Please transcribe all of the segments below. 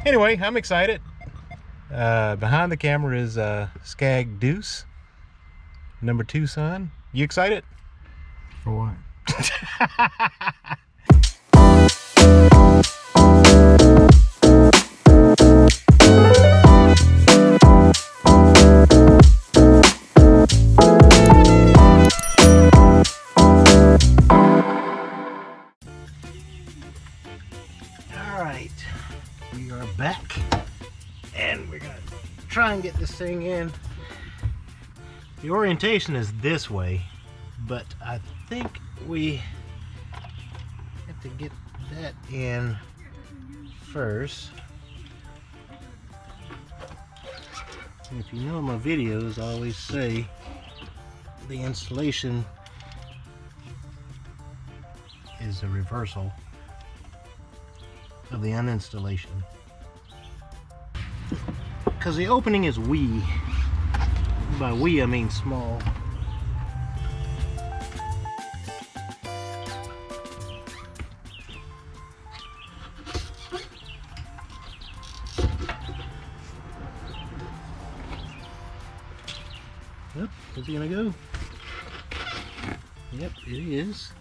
Anyway, I'm excited. Behind the camera is Skag Deuce, number 2 son. You excited? For what? Alright, we are back and we're gonna try and get this thing in. The orientation is this way, but I think we have to get that in first. And if you know my videos, I always say the installation is a reversal of the uninstallation, because the opening is wee. By wee I mean small. Yep, is he gonna go? Yep, it is.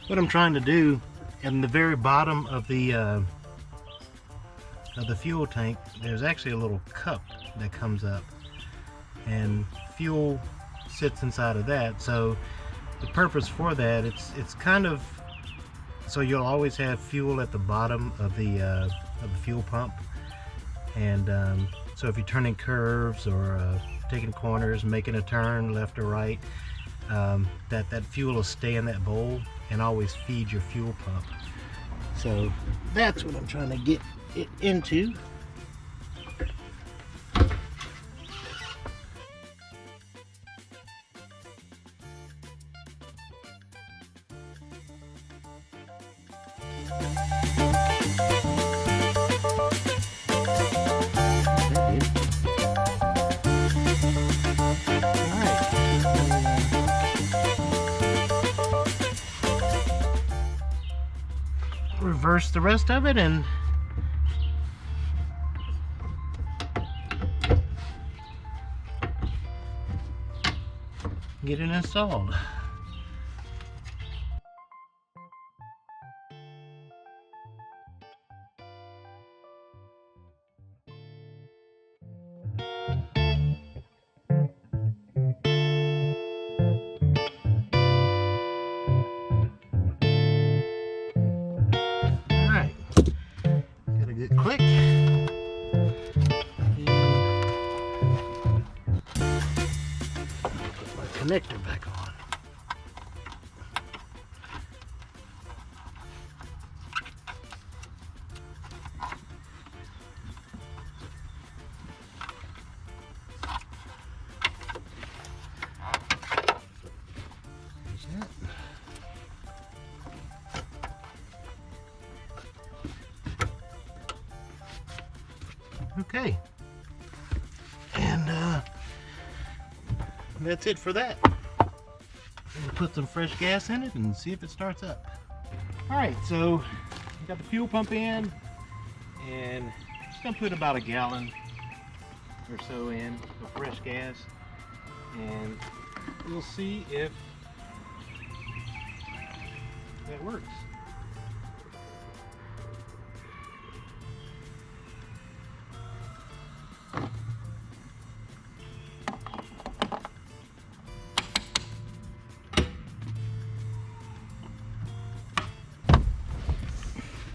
What I'm trying to do, in the very bottom of the fuel tank, there's actually a little cup that comes up, and fuel sits inside of that. So the purpose for that, it's kind of so you'll always have fuel at the bottom of the fuel pump, and so if you're turning curves or taking corners, making a turn left or right, that fuel will stay in that bowl and always feed your fuel pump. So that's what I'm trying to get it into. Reverse the rest of it and get it installed. Click. Put my connector back on. There's that. Okay, and that's it for that. We'll put some fresh gas in it and see if it starts up. Alright, so we got the fuel pump in, and just gonna put about a gallon or so in of fresh gas, and we'll see if that works.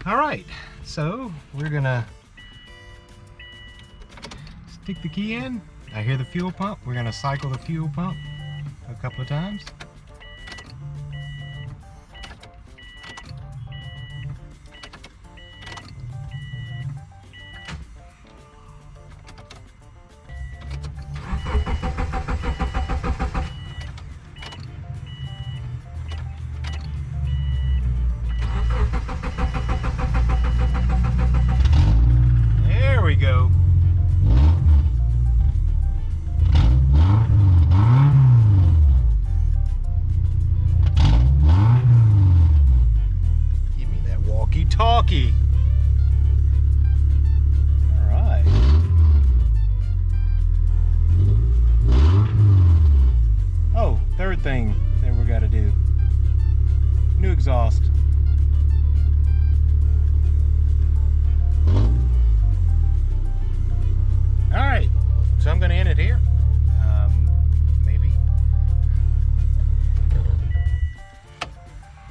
Alright, so we're gonna stick the key in. I hear the fuel pump. We're gonna cycle the fuel pump a couple of times. exhaust. All right, so I'm going to end it here. Maybe.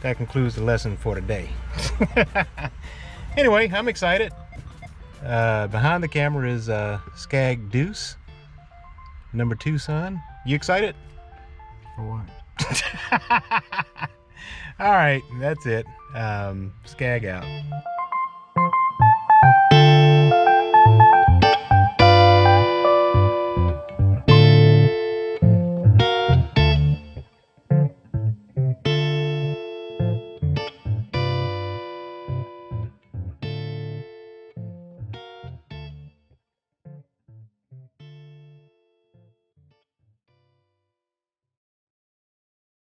That concludes the lesson for today. Anyway, I'm excited. Behind the camera is Skag Deuce, number 2 son. You excited? For what? All right, that's it. Skag out.